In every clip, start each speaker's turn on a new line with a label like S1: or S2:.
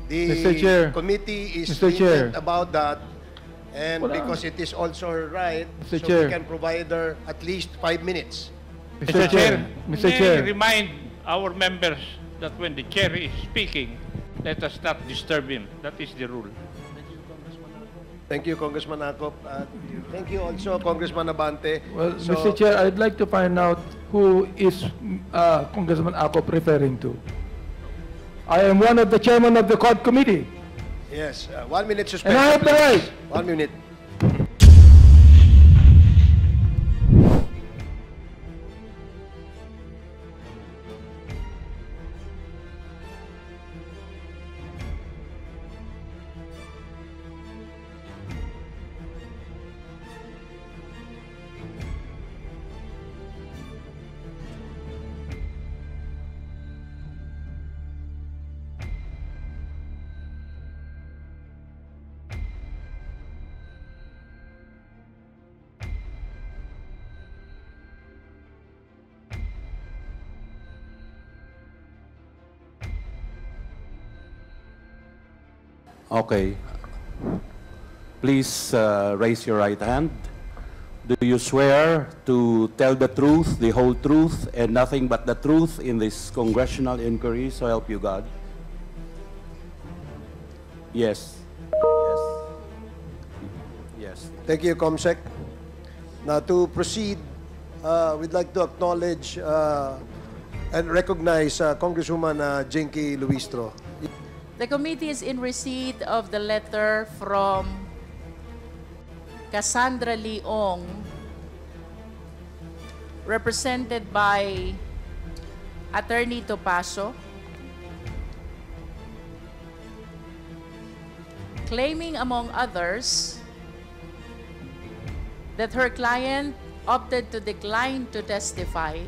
S1: Mr. Chair.
S2: committee is
S1: Mr. Chair.
S2: lenient about that, and
S1: Wala.
S2: because it is also her right,
S1: Mr.
S2: so
S1: Chair.
S2: we can provide her at least 5 minutes.
S1: Mr. Chair. Mr.
S3: may
S1: Chair.
S3: remind our members that when the chair is speaking, let us not disturb him. That is the rule.
S2: Thank you, Congressman Akop. Thank you also, Congressman Abante.
S1: Well,
S2: So-
S1: Mr. Chair, I'd like to find out who is Congressman Akop referring to. I am one of the chairman of the Quad Committee.
S2: Yes, 1 minute suspension.
S1: And I have the
S2: please.
S1: right.
S2: 1 minute.
S4: Okay. Please raise your right hand. Do you swear to tell the truth, the whole truth, and nothing but the truth in this congressional inquiry, so help you God? Yes. Yes. Yes.
S2: Thank you, Comsec. Now, to proceed, we'd like to acknowledge and recognize Congresswoman Jinky Luistro.
S5: The committee is in receipt of the letter from Cassandra Leong, represented by Attorney Topacio, claiming, among others, that her client opted to decline to testify,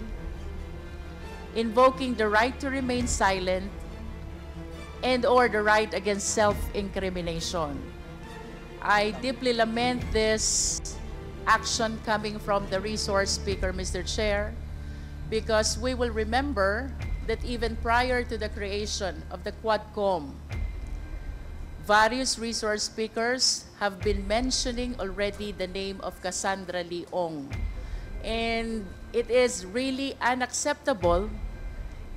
S5: invoking the right to remain silent and/or the right against self-incrimination. I deeply lament this action coming from the resource speaker, Mr. Chair, because we will remember that even prior to the creation of the Quadcom, various resource speakers have been mentioning already the name of Cassandra Leong. And it is really unacceptable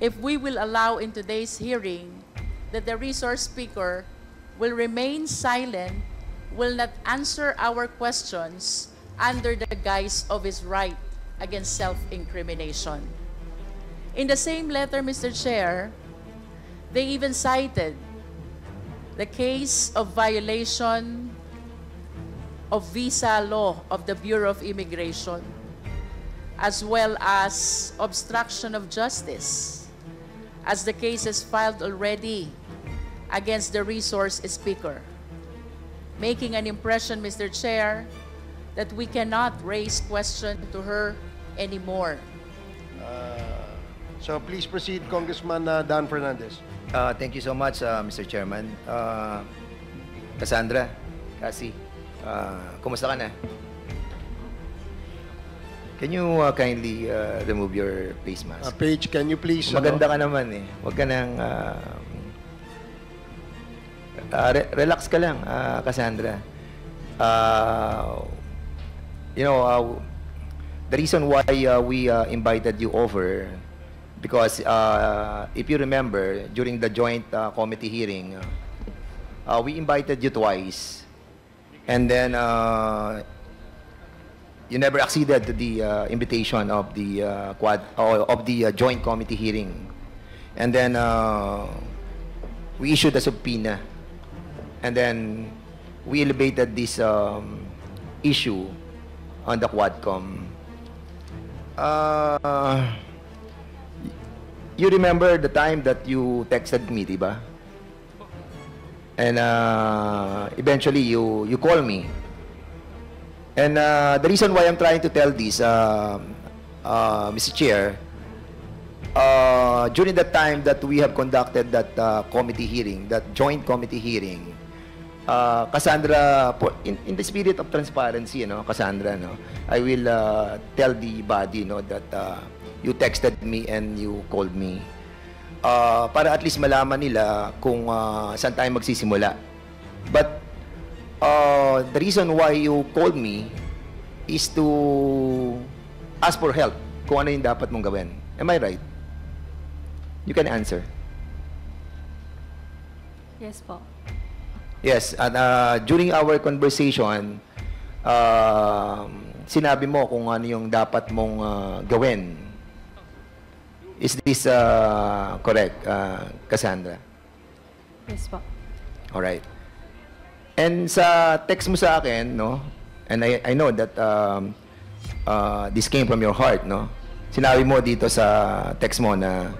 S5: if we will allow in today's hearing that the resource speaker will remain silent, will not answer our questions under the guise of his right against self-incrimination. In the same letter, Mr. Chair, they even cited the case of violation of visa law of the Bureau of Immigration, as well as obstruction of justice, as the cases filed already against the resource speaker, making an impression, Mr. Chair, that we cannot raise question to her anymore.
S2: So please proceed, Congressman Dan Fernandez.
S6: Thank you so much, Mr. Chairman. Cassandra, Cassie, kumusta ka na? Can you kindly remove your face mask?
S2: Paige, can you please...
S6: Maganda ka naman eh. Huwag ka nang... relax ka lang, Cassandra. You know, the reason why we invited you over, because if you remember, during the joint committee hearing, we invited you twice, and then you never acceded to the invitation of the joint committee hearing, and then we issued a subpoena, and then we elevated this issue on the Quadcom. You remember the time that you texted me, diba? And eventually you call me. And the reason why I'm trying to tell this, Mr. Chair, during the time that we have conducted that committee hearing, that joint committee hearing, Cassandra, in the spirit of transparency, you know, Cassandra, no, I will tell the body, you know, that you texted me and you called me. para at least malaman nila kung saan tayo magsisimula. But the reason why you called me is to ask for help kung ano yung dapat mong gawin. Am I right? You can answer.
S7: Yes po.
S6: Yes, and during our conversation, sinabi mo kung ano yung dapat mong gawin. Is this correct, Cassandra?
S7: Yes po.
S6: Alright. And sa text mo sa akin, no? And I know that this came from your heart, no? Sinabi mo dito sa text mo na,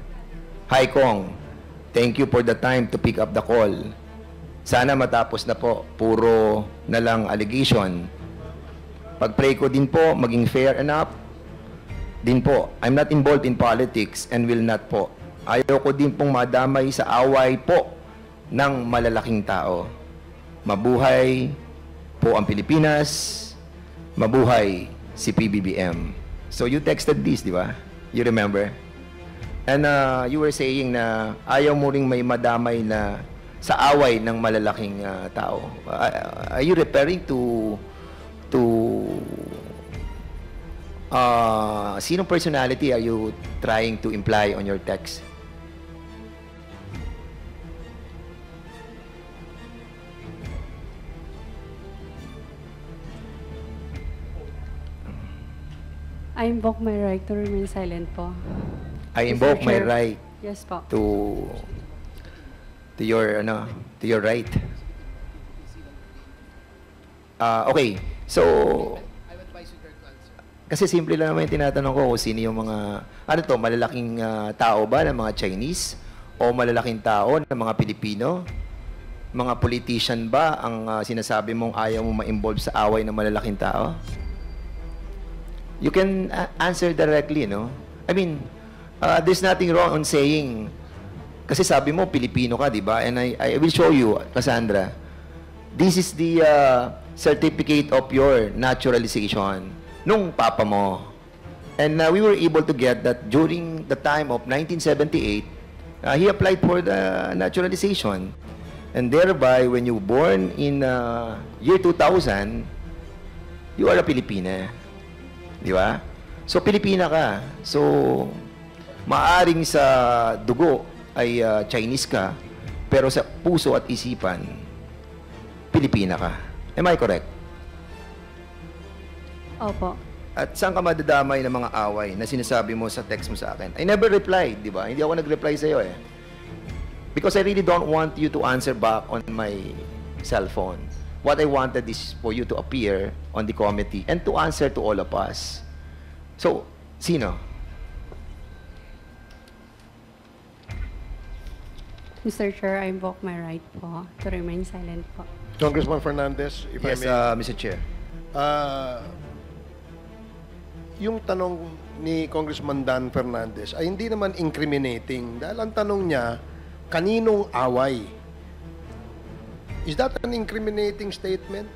S6: "Hi Kong, thank you for the time to pick up the call. Sana matapos na po, puro na lang allegation. Pag-pray ko din po, maging fair enough. Din po, I'm not involved in politics and will not po. Ayaw ko din pong madamay sa away po ng malalaking tao. Mabuhay po ang Pilipinas. Mabuhay si PBBM." So you texted this, di ba? You remember? And you were saying na ayaw mo ring may madamay na sa away ng malalaking tao. Are you referring to sinong personality are you trying to imply on your text?
S7: I invoke my right to remain silent po.
S6: I
S7: Mr.
S6: invoke my
S7: Chair.
S6: right
S7: Yes po.
S6: to your right. Okay. So kasi simple lang naman yung tinatanong ko kung sino yung mga ano to, malalaking tao ba ng mga Chinese o malalaking tao ng mga Pilipino? Mga politician ba ang sinasabi mong ayaw mo ma-involve sa away ng malalaking tao? You can answer directly, no? I mean, there's nothing wrong on saying, kasi sabi mo, Pilipino ka, di ba? And I will show you, Cassandra. This is the certificate of your naturalization nung papa mo. And we were able to get that during the time of 1978, he applied for the naturalization. And thereby, when you were born in year 2000, you are a Pilipina. Di ba? So, Pilipina ka. So, maaring sa dugo ay Chinese ka, pero sa puso at isipan, Pilipina ka. Am I correct?
S7: Opo.
S6: At saan ka madadamay ng mga away na sinasabi mo sa text mo sa akin? I never replied, di ba? Hindi ako nag-reply sa'yo eh. Because I really don't want you to answer back on my cell phone. What I wanted is for you to appear on the committee and to answer to all of us. So, sino?
S7: Mr. Chair, I invoke my right po to remain silent po.
S2: Congressman Fernandez, if
S6: Yes,
S2: I may.
S6: Mr. Chair.
S2: Yung tanong ni Congressman Dan Fernandez ay hindi naman incriminating dahil ang tanong niya, kaninong away? Is that an incriminating statement?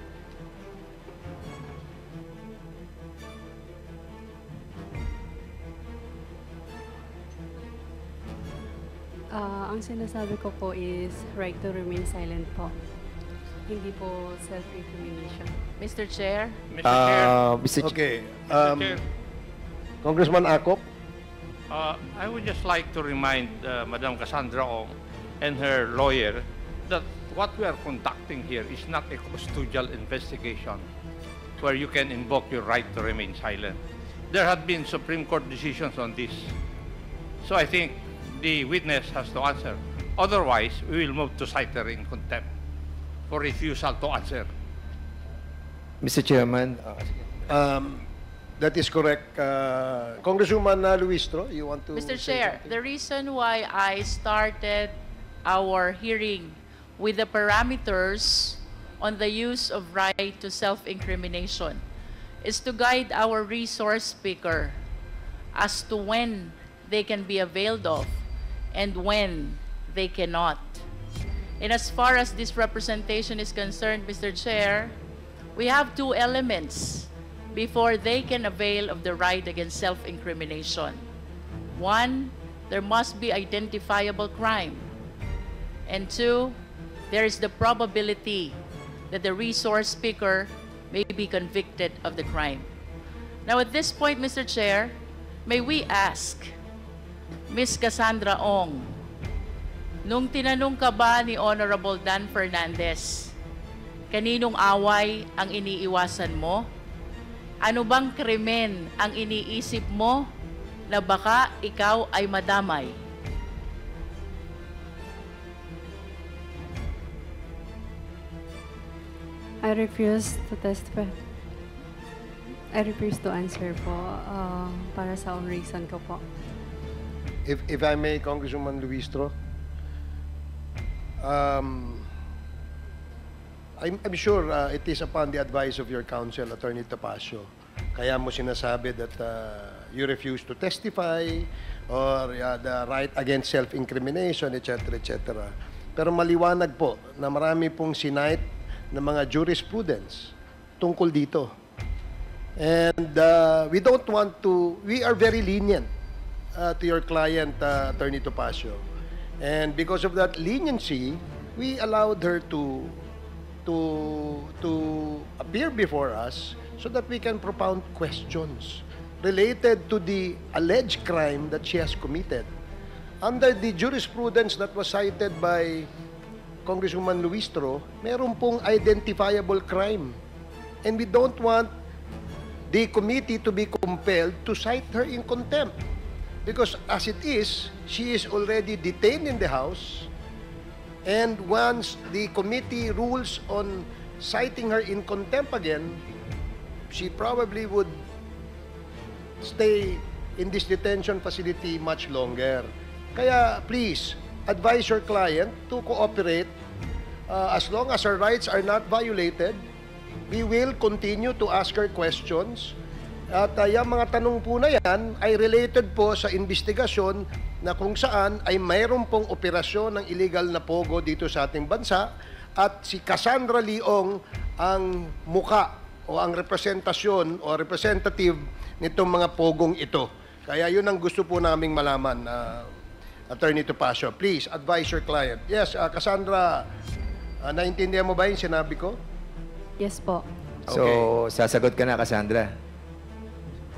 S7: Ang sinasabi ko po is right to remain silent po. Hindi po self-incrimination.
S5: Mr. Chair,
S3: Mr. Chair,
S6: Mr. Chair.
S2: Okay.
S3: Mr. Chair,
S2: Congressman Acop?
S3: I would just like to remind Madam Cassandra Ong and her lawyer that what we are conducting here is not a custodial investigation where you can invoke your right to remain silent. There have been Supreme Court decisions on this. So I think the witness has to answer. Otherwise, we will move to cite her in contempt for refusal to answer.
S6: Mr. Chairman,
S2: That is correct. Congresswoman Luistro, you want to
S5: Mr.
S2: say
S5: Chair,
S2: something?
S5: the reason why I started our hearing with the parameters on the use of right to self-incrimination is to guide our resource speaker as to when they can be availed of and when they cannot. And as far as this representation is concerned, Mr. Chair, we have two elements before they can avail of the right against self-incrimination. One, there must be identifiable crime. And two, there is the probability that the resource speaker may be convicted of the crime. Now at this point, Mr. Chair, may we ask Ms. Cassandra Ong, nung tinanong ka ba ni Honorable Dan Fernandez, kaninong away ang iniiwasan mo? Ano bang krimen ang iniisip mo na baka ikaw ay madamay?
S7: I refuse to testify. I refuse to answer po para sa own reason ko po.
S2: If I may, Congresswoman Luistro, I'm sure it is upon the advice of your counsel, Attorney Topacio, kaya mo sinasabi that you refuse to testify or the right against self-incrimination, etc., etc. Pero maliwanag po na marami pong sinight na mga jurisprudence tungkol dito. And we don't want to, we are very lenient to your client, Attorney Topacio. And because of that leniency, we allowed her to appear before us so that we can propound questions related to the alleged crime that she has committed. Under the jurisprudence that was cited by Congresswoman Luistro, meron pong identifiable crime. And we don't want the committee to be compelled to cite her in contempt. Because as it is, she is already detained in the House. And once the committee rules on citing her in contempt again, she probably would stay in this detention facility much longer. Kaya please, advise your client to cooperate. As long as her rights are not violated, we will continue to ask her questions. At yung mga tanong po na yan ay related po sa investigasyon na kung saan ay mayroon pong operasyon ng illegal na pogo dito sa ating bansa at si Cassandra Leong ang muka o ang representasyon o representative nitong mga pogong ito. Kaya yun ang gusto po naming malaman, Attorney Topacio. Please, advise your client. Yes, Cassandra, naintindihan mo ba yung sinabi ko?
S7: Yes po.
S6: So, sasagot ka na, Cassandra.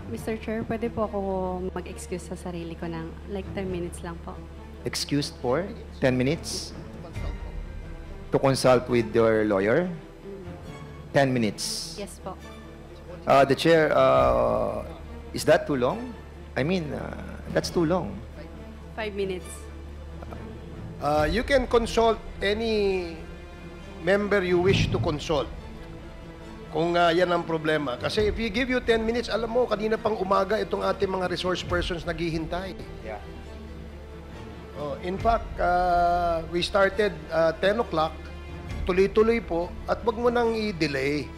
S7: Mr. Chair, pwede po ako mag-excuse sa sarili ko ng like 10 minutes lang po.
S6: Excused for 10 minutes? To consult with your lawyer? 10 minutes.
S7: Yes po.
S6: The chair, is that too long? I mean, that's too long.
S7: 5 minutes.
S2: You can consult any member you wish to consult. Kung yan ang problema. Kasi if you give you 10 minutes, alam mo, kanina pang umaga itong ating mga resource persons naghihintay.
S6: Yeah.
S2: In fact, we started 10 o'clock, tuloy-tuloy po, at wag mo nang i-delay.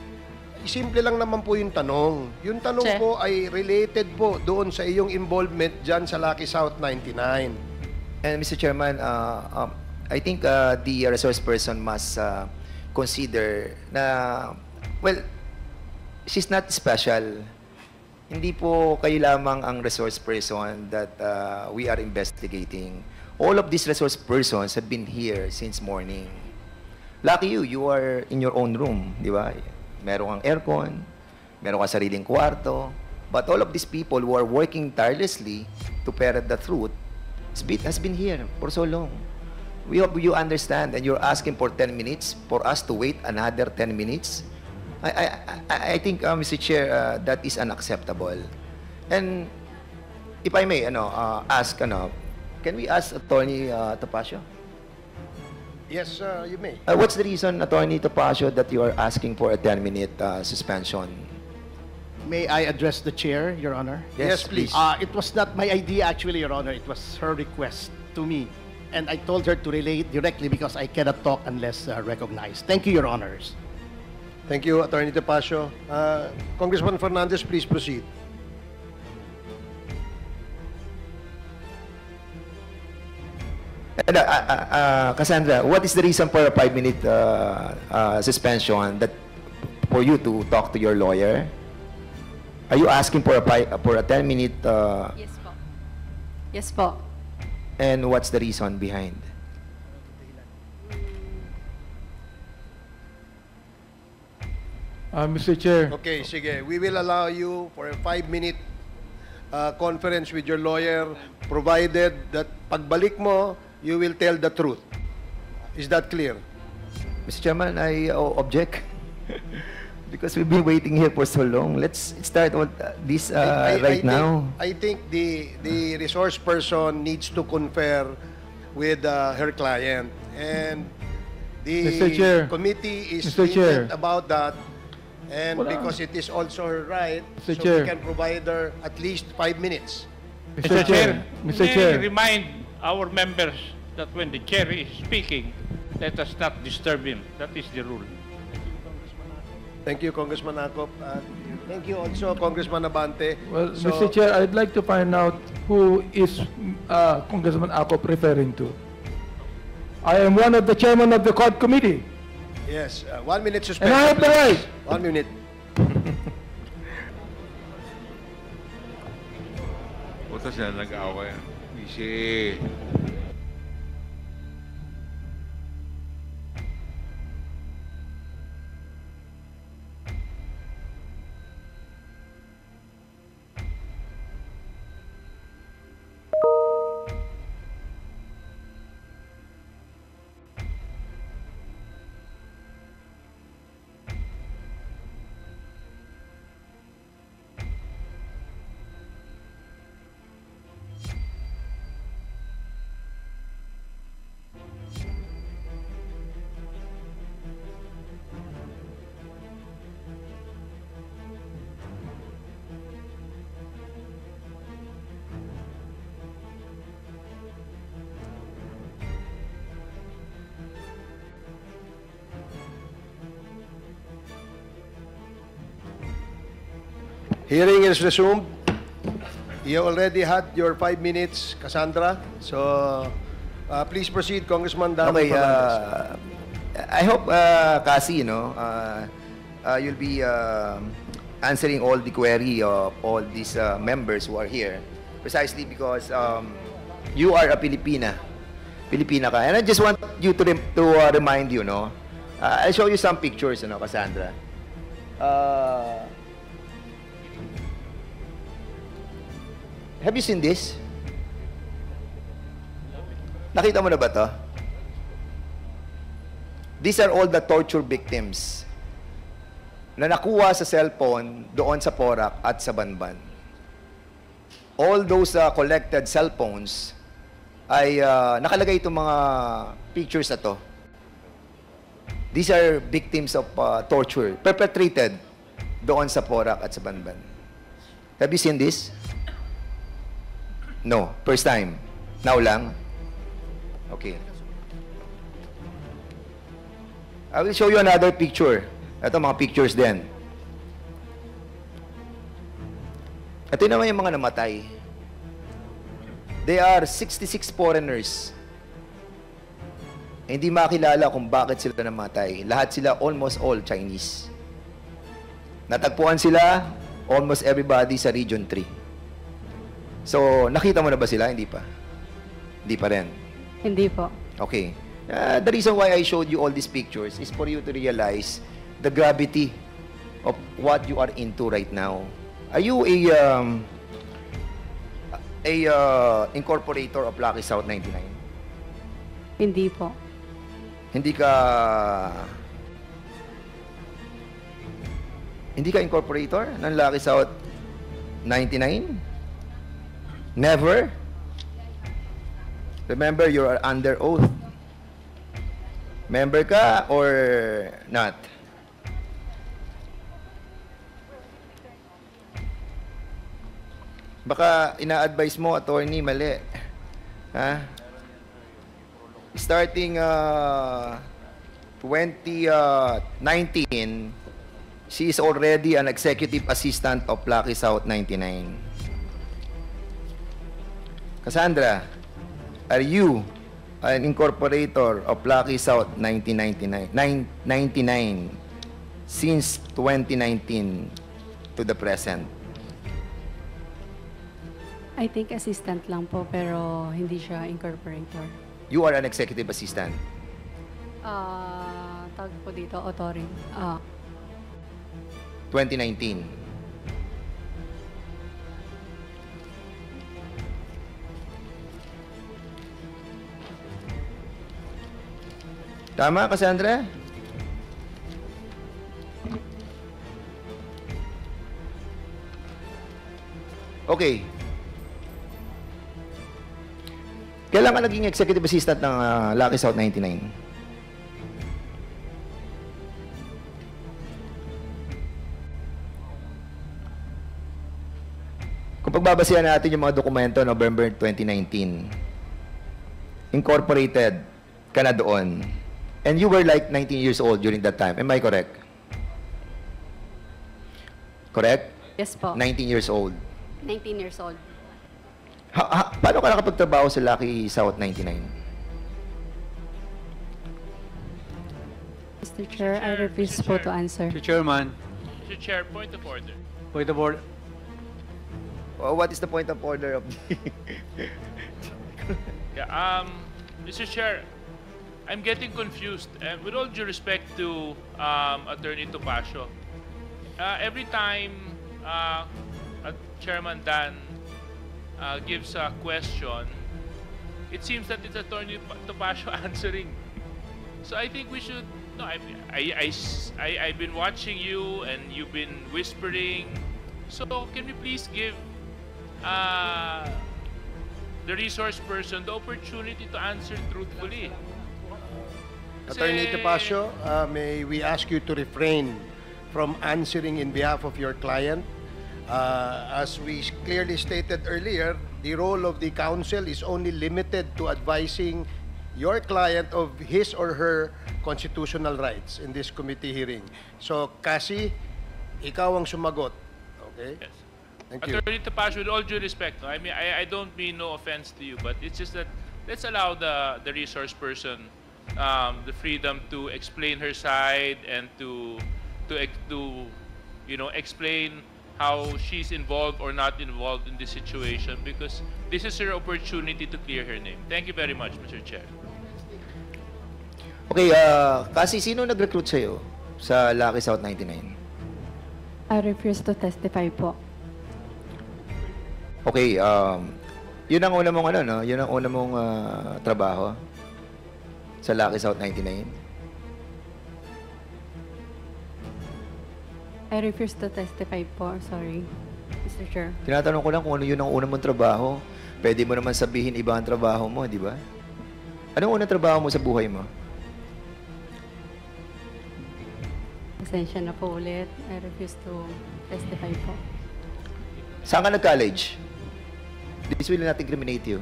S2: Simple lang naman po yung tanong. Yung tanong po ay related po doon sa iyong involvement dyan sa Lucky South 99.
S6: And Mr. Chairman, I think the resource person must consider na, well, she's not special. Hindi po kayo lamang ang resource person that we are investigating. All of these resource persons have been here since morning. Lucky you, you are in your own room, di ba? Meron kang aircon, meron kang sariling kwarto. But all of these people who are working tirelessly to ferret the truth has been here for so long. We hope you understand, and you're asking for 10 minutes for us to wait another 10 minutes. I think, Mr. Chair, that is unacceptable. And if I may, ask, can we ask Attorney Topacio?
S2: Yes, you may.
S6: What's the reason, Attorney Topacio, that you are asking for a 10-minute suspension?
S8: May I address the chair, Your Honor?
S2: Yes, please.
S8: It was not my idea, actually, Your Honor. It was her request to me. And I told her to relay it directly because I cannot talk unless recognized. Thank you, Your Honors.
S2: Thank you, Attorney Topacio. Congressman Fernandez, please proceed.
S6: Cassandra, what is the reason for a 5-minute suspension that for you to talk to your lawyer? Are you asking for a 10-minute?
S7: Yes po. Yes po.
S6: And what's the reason behind?
S1: Mr. Chair,
S2: Okay, sige. We will allow you for a 5-minute conference with your lawyer, provided that pagbalik mo, you will tell the truth. Is that clear?
S6: Mr. Chairman, I object. Because we've been waiting here for so long. Let's start with this right now.
S2: I think the resource person needs to confer with her client, and
S1: Mr. Chair.
S2: the committee is
S1: Mr. Chair.
S2: lenient about that, and
S1: Wala.
S2: because it is also her right,
S1: Mr.
S2: so
S1: Chair.
S2: we can provide her at least 5 minutes.
S1: Mr. Chair, Mr.
S3: may
S1: Chair,
S3: remind our members that when the chair is speaking, let us not disturb him. That is the rule.
S2: Thank you, Congressman Acop. Thank you also, Congressman Abante.
S1: well,
S2: So-
S1: Mr. Chair, I'd like to find out who is Congressman Acop referring to. I am one of the chairman of the COD committee,
S2: Yes, 1 minute
S1: and
S2: suspension.
S1: I have the right.
S2: 1 minute.
S9: Buta sila nag-away. Easy.
S2: Hearing is resumed. You already had your 5 minutes, Cassandra. So, please proceed, Congressman Dan
S6: Okay,
S2: Fernandez.
S6: I hope, Cassie, you'll be answering all the query of all these members who are here, precisely because you are a Filipina. Filipina ka. And I just want you to remind you, I'll show you some pictures, Cassandra. Have you seen this? Nakita mo na ba to? These are all the torture victims na nakuha sa cellphone doon sa Porac at sa Banban. All those collected cellphones ay nakalagay itong mga pictures na to. These are victims of torture perpetrated doon sa Porac at sa Banban. Have you seen this? No. First time. Now lang? Okay. I will show you another picture. Ito mga pictures din. Ito naman yung mga namatay. They are 66 foreigners. Hindi makilala kung bakit sila namatay. Lahat sila, almost all Chinese. Natagpuan sila, almost everybody sa Region 3. So, nakita mo na ba sila? Hindi pa? Hindi pa rin?
S7: Hindi po.
S6: Okay. The reason why I showed you all these pictures is for you to realize the gravity of what you are into right now. Are you a incorporator of Lucky South 99?
S7: Hindi po.
S6: Hindi ka incorporator ng Lucky South 99? Never? Remember, you are under oath. Member ka or not? Baka ina-advise mo, attorney, mali. Ha? Starting 2019, she is already an executive assistant of Lucky South 99. Cassandra, are you an incorporator of Lucky South 99 since 2019 to the present?
S7: I think assistant lang po, pero hindi siya incorporator.
S6: You are an executive assistant.
S7: Tawag po dito, authoring.
S6: 2019. Tama, Cassandra? Okay. Kailan ka naging executive assistant ng Lucky South 99? Kung pagbabasehan natin yung mga dokumento, November 2019, incorporated ka na doon. And you were like 19 years old during that time. Am I correct? Correct?
S7: Yes po.
S6: 19 years old.
S7: 19 years old.
S6: Paano ka nakapagtrabaho sa Lucky South 99?
S7: Mr. Chair, I refuse po to answer.
S10: Mr. Chairman,
S11: Mr. Chair, point of order.
S10: point of order.
S6: What is the point of order of the...
S11: Yeah, Mr. Chair, I'm getting confused. With all due respect to Attorney Topacio, every time Chairman Dan gives a question, it seems that it's Attorney Topacio answering. So I think we should. No, I've been watching you, and you've been whispering. So can we please give the resource person the opportunity to answer truthfully?
S2: Attorney Topacio, may we ask you to refrain from answering in behalf of your client? As we clearly stated earlier, the role of the counsel is only limited to advising your client of his or her constitutional rights in this committee hearing. So, Cassie, ikaw ang sumagot. Okay?
S11: Yes.
S2: Thank you.
S11: Attorney Topacio, with all due respect, no, I mean, I don't mean no offense to you, but it's just that let's allow the resource person the freedom to explain her side and to explain how she's involved or not involved in this situation, because this is her opportunity to clear her name. Thank you very much, Mr. Chair.
S6: Okay, kasi sino nag-recruit sa'yo sa Lucky South 99?
S7: I refuse to testify po.
S6: Okay, yun ang una mong no? Yun ang una mong trabaho sa Lucky South 99?
S7: I refuse to testify po. Sorry, Mr. Chair.
S6: Tinatanong ko lang kung ano yun ang una mong trabaho. Pwede mo naman sabihin iba ang trabaho mo, di ba? Anong unang trabaho mo sa buhay mo?
S7: Pasensya na po ulit. I refuse to testify po.
S6: Saan ka nag-college? This will not incriminate you.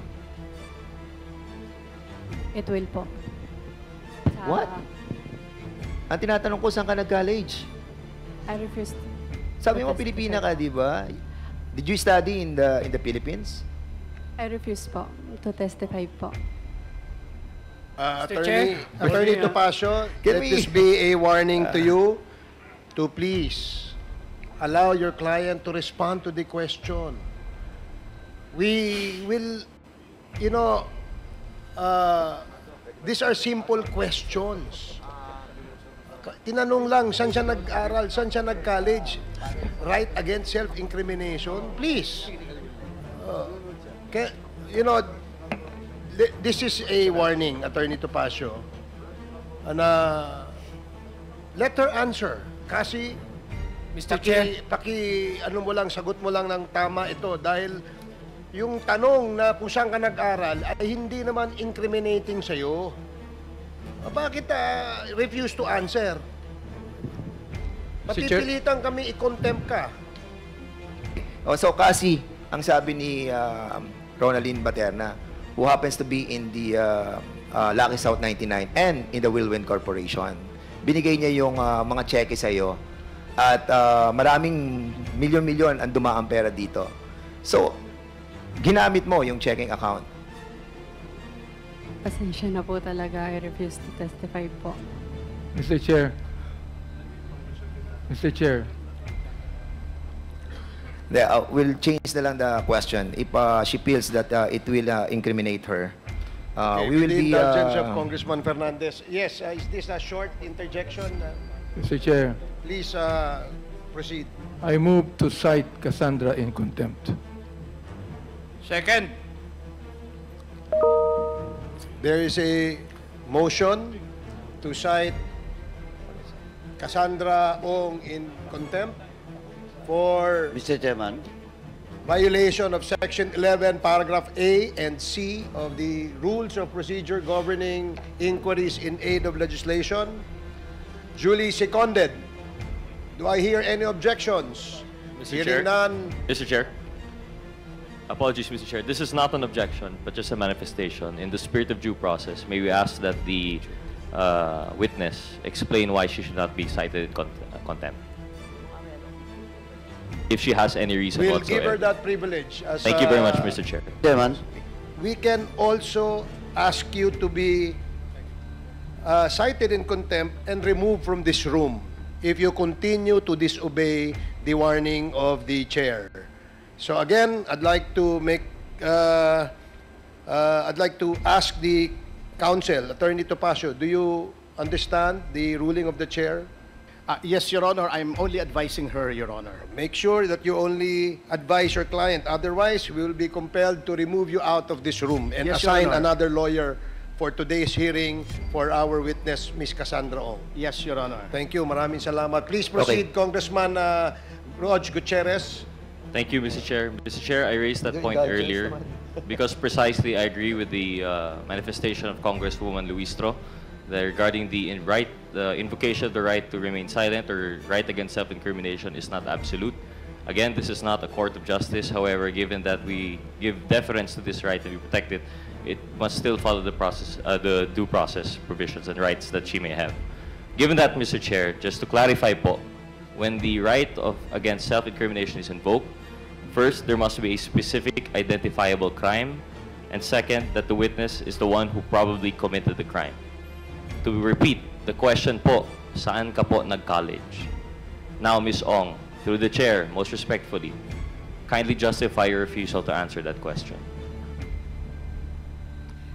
S7: It will po.
S6: What? Ang tinatanong ko, saan ka nag-college?
S7: I refuse to
S6: Sabi mo,
S7: testify.
S6: Pilipina ka, di ba? Did you study in the Philippines?
S7: I refuse po to testify po.
S2: Attorney Topacio,
S6: Can
S2: let
S6: we-
S2: this be a warning to you to please allow your client to respond to the question. We will, these are simple questions. Tinanong lang, saan siya nag-aral, saan siya nag-college, right against self-incrimination, please. This is a warning, Attorney Topacio, na let her answer. Kasi,
S10: Mr. Chair.
S2: ano mo lang, sagot mo lang ng tama ito dahil yung tanong na kung saan ka nag-aral ay hindi naman incriminating sa'yo. Bakit refuse to answer?
S10: Mr. Chair.
S2: Mapipilitan kami i-contempt ka.
S6: So, kasi, ang sabi ni Ronaline Baterna, who happens to be in the Lucky South 99 and in the Wilwin Corporation, binigay niya yung mga cheque sa'yo at maraming milyon-milyon ang dumaang pera dito. So, ginamit mo yung checking account.
S7: Pasensya na po talaga. I refuse to testify po.
S1: Mr. Chair. Mr. Chair.
S6: We'll change na lang the question. If she feels that it will incriminate her,
S2: Okay,
S6: we will
S2: with the
S6: be...
S2: indulgence of Congressman Fernandez. Yes, is this a short interjection?
S1: Mr. Chair,
S2: Please proceed.
S1: I move to cite Cassandra in contempt.
S3: Second.
S2: There is a motion to cite Cassandra Ong in contempt for
S12: Mr. Chairman,
S2: violation of Section 11, Paragraph A and C of the Rules of Procedure governing inquiries in aid of legislation. Duly seconded. Do I hear any objections?
S13: Mr.
S2: Hearing
S13: Chair.
S2: none.
S13: Mr. Chair. Apologies, Mr. Chair. This is not an objection, but just a manifestation. In the spirit of due process, may we ask that the witness explain why she should not be cited in contempt? If she has any reason
S2: We'll
S13: whatsoever.
S2: give her that privilege. As,
S13: Thank you very much, Mr. Chair.
S12: Chairman,
S2: We can also ask you to be cited in contempt and removed from this room if you continue to disobey the warning of the chair. So again, I'd like to ask the counsel, Attorney Topacio, do you understand the ruling of the chair?
S8: Yes, Your Honor. I'm only advising her, Your Honor.
S2: Make sure that you only advise your client. Otherwise, we will be compelled to remove you out of this room and
S8: Yes, Your
S2: assign
S8: Honor.
S2: another lawyer for today's hearing for our witness, Ms. Cassandra Ong.
S8: Yes, Your Honor.
S2: Thank you. Maraming salamat. Please proceed, Congressman Rog Gutierrez.
S13: Thank you, Mr. Chair. Mr. Chair, I raised that point earlier because precisely I agree with the manifestation of Congresswoman Luistro that regarding the invocation of the right to remain silent or right against self-incrimination is not absolute. Again, this is not a court of justice. However, given that we give deference to this right to be protected, it must still follow the process, the due process provisions and rights that she may have. Given that, Mr. Chair, just to clarify po, when the right against self-incrimination is invoked, first, there must be a specific identifiable crime, and second, that the witness is the one who probably committed the crime. To repeat, the question po, saan ka po nag-college? Now, Ms. Ong, through the chair, most respectfully, kindly justify your refusal to answer that question.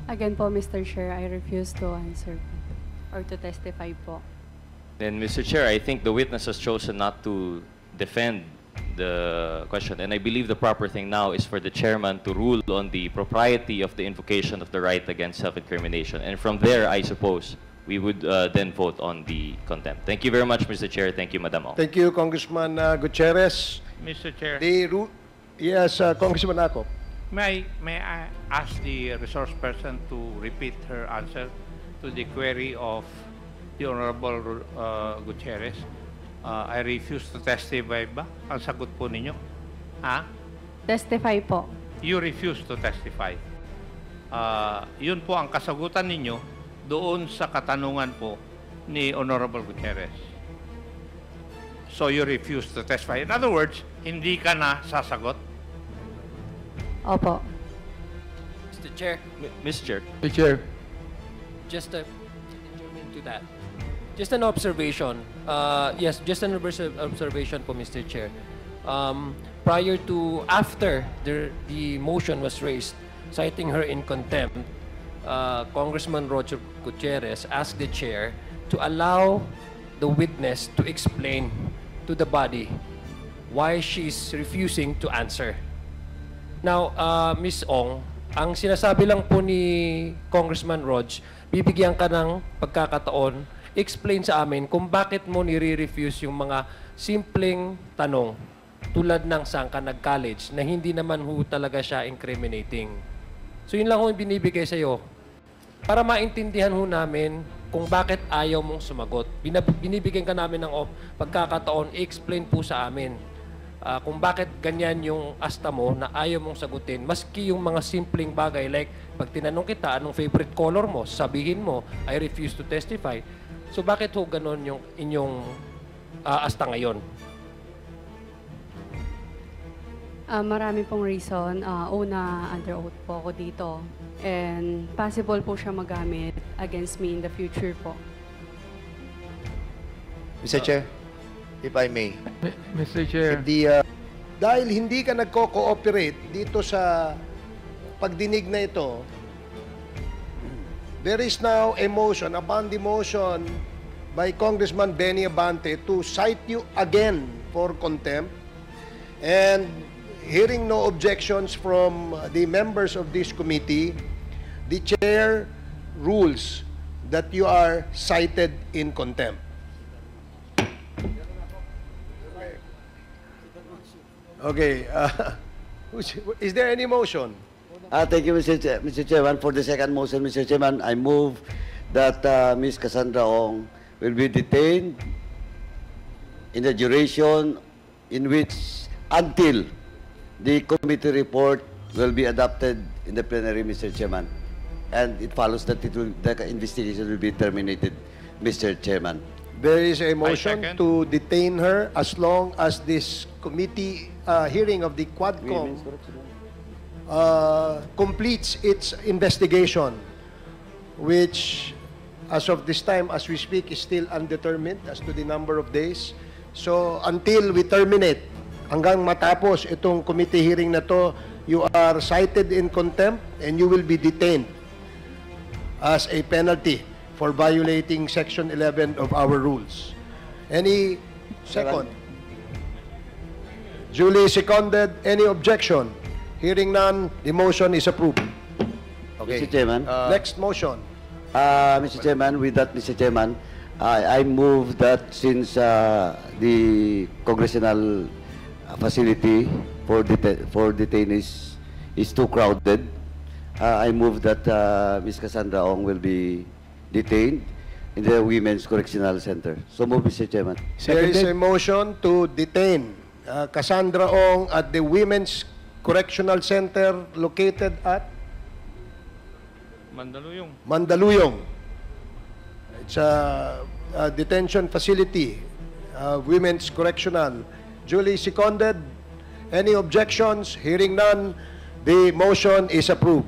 S7: Again po, Mr. Chair, I refuse to answer or to testify po.
S13: Then, Mr. Chair, I think the witness has chosen not to defend the question, and I believe the proper thing now is for the chairman to rule on the propriety of the invocation of the right against self-incrimination. And from there, I suppose, we would then vote on the contempt. Thank you very much, Mr. Chair. Thank you, Madam Ong.
S2: Thank you, Congressman Gutierrez.
S3: Mr. Chair,
S2: Yes, Congressman Acop.
S3: may I ask the resource person to repeat her answer to the query of the Honorable Gutierrez? I refuse to testify ba? Ang sagot po ninyo? Ha?
S7: Testify po.
S3: You refuse to testify. Yun po ang kasagutan ninyo doon sa katanungan po ni Honorable Gutierrez. So you refuse to testify. In other words, hindi ka na sasagot?
S7: Opo.
S10: Mr. Chair,
S13: Mr. Chair.
S1: Mr. Chair,
S10: just to to that. Just an observation. Yes, just an observation po, Mr. Chair. After the motion was raised, citing her in contempt, Congressman Roger Gutierrez asked the chair to allow the witness to explain to the body why she's refusing to answer. Now, Ms. Ong, ang sinasabi lang po ni Congressman Rog, bibigyan ka ng pagkakataon, explain sa amin kung bakit mo nire-refuse yung mga simpleng tanong tulad ng saan ka nag-college na hindi naman ho talaga siya incriminating. So yun lang ho yung binibigay sa'yo para maintindihan ho namin kung bakit ayaw mong sumagot. Binibigyan ka namin ng pagkakataon, explain po sa amin kung bakit ganyan yung asta mo na ayaw mong sagutin. Maski yung mga simpleng bagay like pag tinanong kita anong favorite color mo, sabihin mo, I refuse to testify. So bakit ho ganon yung inyong asta ngayon?
S7: Marami pong reason. Una, under oath po ako dito. And possible po siya magamit against me in the future po.
S6: Mr. Chair, if I may.
S1: Mr. Chair,
S6: If the
S2: dahil hindi ka nagko-cooperate dito sa pagdinig na ito, there is now a motion upon the motion by Congressman Benny Abante to cite you again for contempt. And hearing no objections from the members of this committee, the chair rules that you are cited in contempt. Okay. Is there any motion?
S12: Thank you, Mr. Chairman. For the second motion, Mr. Chairman, I move that Ms. Cassandra Ong will be detained in the duration in which, until the committee report will be adopted in the plenary, Mr. Chairman. And it follows that the investigation will be terminated, Mr. Chairman.
S2: There is a motion to detain her as long as this committee hearing of the Quadcom completes its investigation, which, as of this time, as we speak, is still undetermined as to the number of days. So, until we terminate, hanggang matapos itong committee hearing na to, you are cited in contempt and you will be detained as a penalty for violating Section 11 of our rules. Any second? Duly seconded. Any objection? Hearing none, the motion is approved. Okay.
S12: Mr. Chairman.
S2: Next motion.
S12: Mr. Chairman, with that, Mr. Chairman, I move that since the congressional facility for detainees is too crowded, I move that Ms. Cassandra Ong will be detained in the Women's Correctional Center. So move, Mr. Chairman.
S2: There is a motion to detain Cassandra Ong at the Women's Correctional Center located at
S3: Mandaluyong.
S2: Mandaluyong. It's a detention facility, Women's Correctional. Duly seconded. Any objections? Hearing none, the motion is approved.